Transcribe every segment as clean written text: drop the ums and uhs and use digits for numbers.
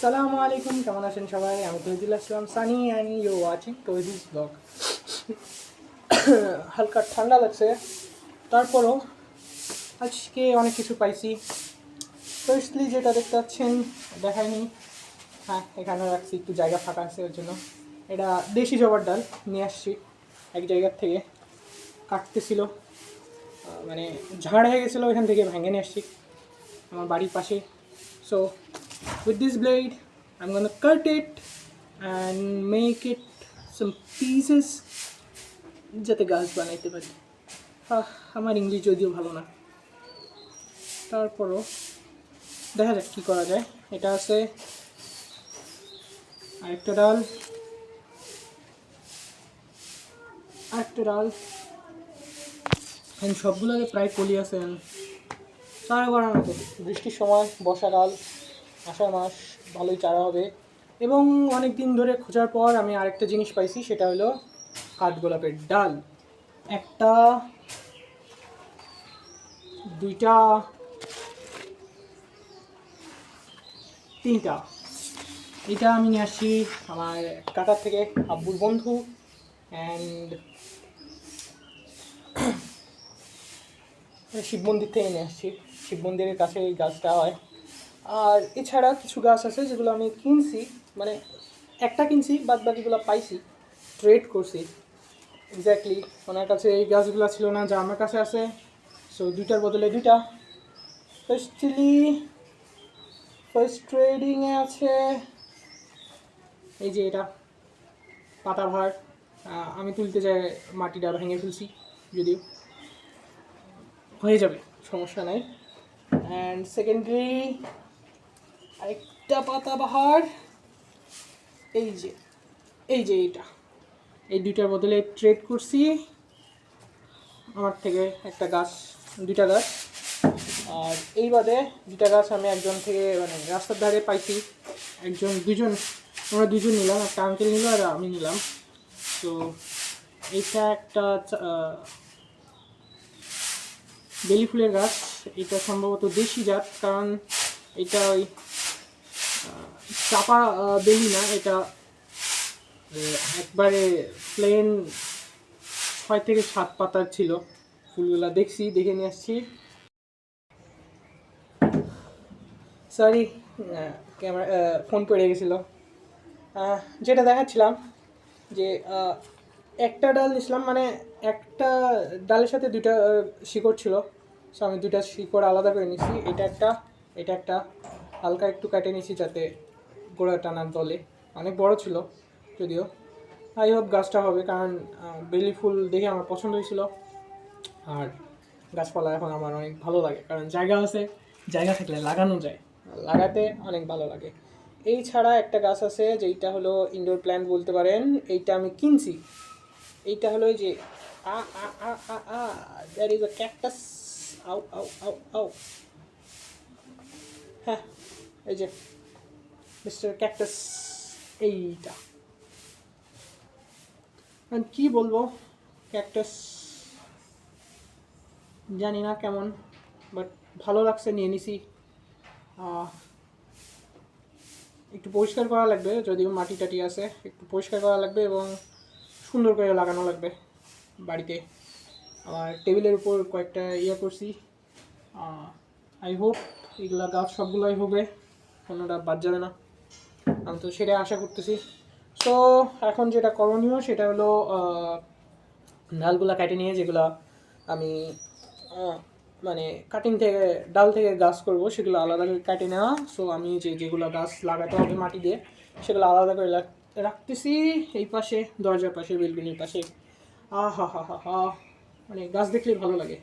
আসসালামু আলাইকুম, কেমন আছেন সবাই? আমি Tohidul Islam Sunny and you watching Tohidis blog. হালকা ঠান্ডা লাগছে, তারপরও আজকে অনেক কিছু পাইছি। ফার্স্টলি যেটা দেখতে পাচ্ছেন দেখায়নি, হ্যাঁ এখানে রাখছি, একটু জায়গা ফাঁকা আছে ওর জন্য। এটা দেশি জবার ডাল নিয়ে আসছি এক জায়গার থেকে, কাটতেছিল মানে ঝাড় হয়ে গেছিলো, ওইখান থেকে ভেঙে নিয়ে আসছি আমার বাড়ির পাশে। So with this blade I'm gonna cut it and make it some pieces যাতে গাছ বানাইতে পারি। আমার ইংলিশ যদিও ভালো না, তারপরও দেখা যাক কী করা যায়। এটা আছে আরেকটা ডাল, সবগুলোকে প্রায় কলি আছে চারা করার মতো। বৃষ্টির সময় বর্ষাকাল, আষাঢ় মাস, ভালোই চারা হবে। এবং অনেক দিন ধরে খোঁজার পর আমি আরেকটা জিনিস পাইছি, সেটা হলো কাঠগোলাপের ডাল। একটা, দুইটা, তিনটা। এটা আমি নিয়ে আসছি আমার কাকার থেকে, আব্বুর বন্ধু, অ্যান্ড শিব মন্দির থেকে নিয়ে আসছি। শিব মন্দিরের কাছে এই গাছটা হয়। আর এছাড়া কিছু গাছ আছে যেগুলো আমি কিনছি, মানে একটা কিনছি, বাদ বাকিগুলো পাইছি, ট্রেড করছি। এক্স্যাক্টলি ওনার কাছে এই গাছগুলো ছিল না যা আমার কাছে আছে, সো দুইটার বদলে দুইটা। ফার্স্ট ট্রেডিংয়ে আছে এই যে এটা পাতাভার। আমি তুলতে যাই মাটিটা ভেঙে ফেলছি, যদিও হয়ে যাবে, সমস্যা নাই। অ্যান্ড সেকেন্ডলি আরেকটা পাতাবাহার, এই যে এইটা, এই দুইটার বদলে ট্রেড করছি আমার থেকে একটা গাছ, দুইটা গাছ। আর এই বাদে দুইটা গাছ আমি একজন থেকে, মানে রাস্তার ধারে পাইছি, আমরা দুজন নিলাম, একটা আঙ্কেল নিল আর আমি নিলাম। তো এইটা একটা বেলি ফুলের গাছ। এটা সম্ভবত দেশি জাত, কারণ এটা ওই চাপা বেলি না, এটা একবারে প্লেন 6 থেকে 7 পাতার ছিল। ফুলগুলা দেখে নিয়ে আসছি। সরি, ক্যামেরা ফোন পড়ে গেছিলো। যেটা দেখাচ্ছিলাম যে একটা ডাল নিয়েছিলাম, মানে একটা ডালের সাথে দুইটা শিকড় ছিল, সো আমি দুইটা শিকড় আলাদা করে নিয়েছি। এটা একটা হালকা একটু কেটে নিয়েছি যাতে গোড়া টানার দলে। অনেক বড় ছিল যদিও। আই হোপ গাছটা হবে, কারণ বেলি ফুল দেখে আমার পছন্দ হয়েছিল। আর গাছপালা এখন আমার অনেক ভালো লাগে, কারণ জায়গা আছে, জায়গা থাকলে লাগানো যায়, লাগাতে অনেক ভালো লাগে। এই ছাড়া একটা গাছ আছে যেইটা হলো ইনডোর প্ল্যান্ট বলতে পারেন, এইটা আমি কিনছি। এইটা হলো এই যে দ্যাট ইজ আ ক্যাকটাস। আউ আউ আউ আউ, হ্যাঁ এই যে মিস্টার ক্যাকটাস, এইটা কি বলবো, ক্যাকটাস জানি না কেমন, বাট ভালো লাগছে, নিয়ে নিছি। একটু পরিষ্কার করা লাগবে, যদিও মাটি টাটি আছে, একটু পরিষ্কার করা লাগবে এবং সুন্দর করে লাগানো লাগবে বাড়িতে। আর টেবিলের উপর কয়েকটা করছি। আই হোপ এগুলা গাছ সবগুলোই হবে, কোনোটা বাদ যাবে না, আমি তো সেটা আশা করতেছি। সো এখন যেটা করণীয় সেটা হলো ডালগুলা কেটে নিয়ে, যেগুলো আমি মানে কাটিং থেকে, ডাল থেকে গাছ করব, সেগুলো আলাদা করে কেটে নেওয়া। সো আমি যেগুলো গাছ লাগাতে হবে মাটি দিয়ে, সেগুলো আলাদা করে রাখতেছি এই পাশে, দরজার পাশে, বেলকনির পাশে। হা, মানে গাছ দেখলেই ভালো লাগে।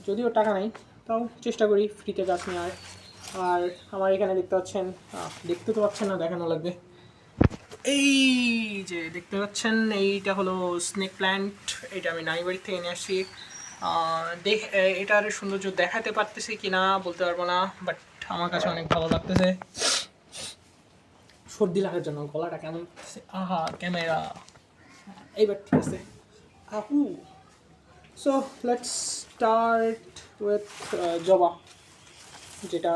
যদিও টাকা নাই, তাও চেষ্টা করি ফ্রিতে গাছ নেওয়ার। আর আমার এখানে দেখতে পাচ্ছেন না, দেখানো লাগবে। এই যে দেখতে পাচ্ছেন, এইটা হলো স্নেক প্ল্যান্ট। এটা আমি নাইবাড়ি থেকে নিয়ে আসছি। এটার সৌন্দর্য দেখাতে পারতেছি কি না বলতে পারবো না, বাট আমার কাছে অনেক ভালো লাগতেছে। সর্দি লাগার জন্য গলাটা কেমন লাগতেছে, ক্যামেরা, এইবার ঠিক আছে। সো লেটস স্টার্ট উইথ জবা, যেটা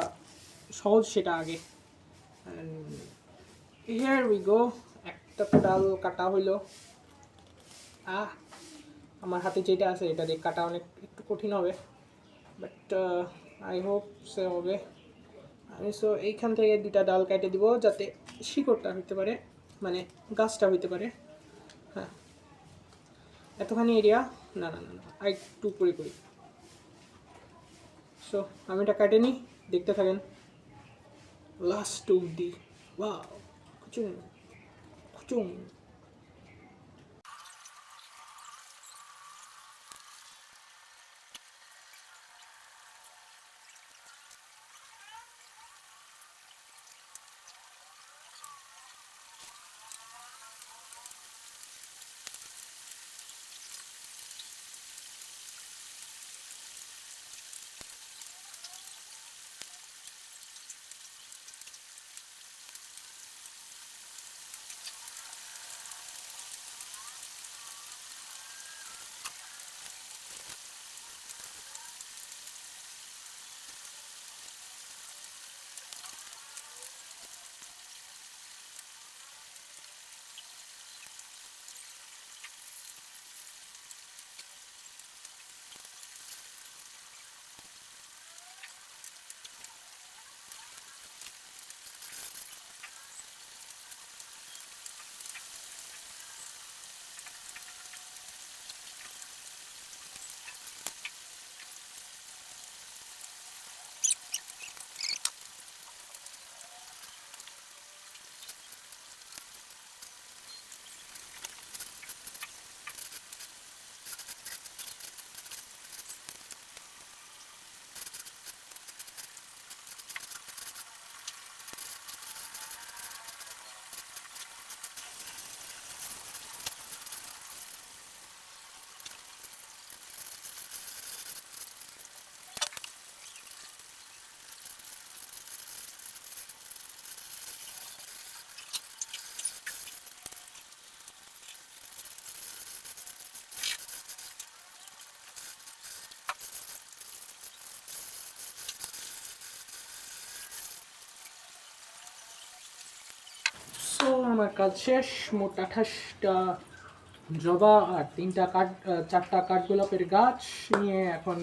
সহজ সেটা আগে। হিয়ার উই গো, একটা তো ডাল কাটা হইলো। আমার হাতে যেটা আছে এটা দিয়ে কাটা অনেক একটু কঠিন হবে, বাট আই হোপ সে হবে। আমি সো এইখান থেকে দুটা ডাল কেটে দিব যাতে শিকড়টা হইতে পারে, মানে গাছটা হইতে পারে। হ্যাঁ, এতখানি এরিয়া, না না না না, আর একটু করে করি। সো আমি এটা কেটে নিই, দেখতে থাকেন লাস্ট অবধি। ওয়াও, খুচুং খুচুং। সো আমার কাজ শেষ। মোট 28টা জবা আর 3টা কাঠ, 4টা কাঠগোলাপের গাছ নিয়ে এখন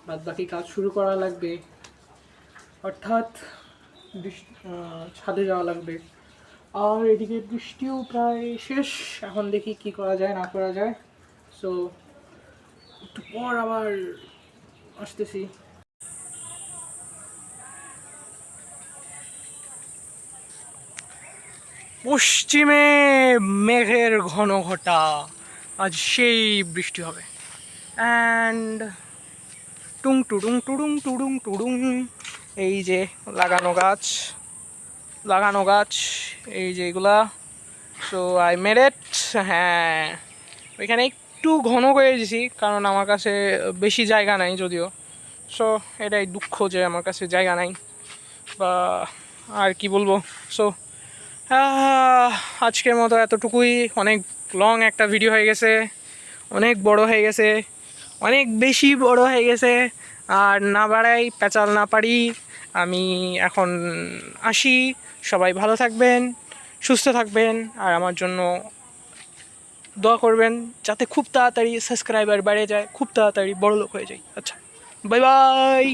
বাদ বাকি কাজ শুরু করা লাগবে, অর্থাৎ ছাদে যাওয়া লাগবে। আর এদিকে বৃষ্টিও প্রায় শেষ, এখন দেখি কি করা যায় না করা যায়। সো একটু পর আবার আসতেছি। পশ্চিমে মেঘের ঘন ঘটা, আজ সেই বৃষ্টি হবে। অ্যান্ড টুং টুডুং টুডুং টুডুং টুডুং, এই যে লাগানো গাছ এই যে এগুলা। So I made it. হ্যাঁ, ওইখানে একটু ঘন করে দিয়েছি কারণ আমার কাছে বেশি জায়গা নাই যদিও। সো এটাই দুঃখ যে আমার কাছে জায়গা নাই, বা আর কি বলবো। সো আজকের মতো এতটুকুই। অনেক লং একটা ভিডিও হয়ে গেছে, অনেক বড় হয়ে গেছে, অনেক বেশি বড় হয়ে গেছে। আর না বাড়াই পেঁচাল না পারি, আমি এখন আসি। সবাই ভালো থাকবেন, সুস্থ থাকবেন, আর আমার জন্য দোয়া করবেন যাতে খুব তাড়াতাড়ি সাবস্ক্রাইবার বেড়ে যায়, খুব তাড়াতাড়ি বড়লোক হয়ে যায়। আচ্ছা, বাই বাই।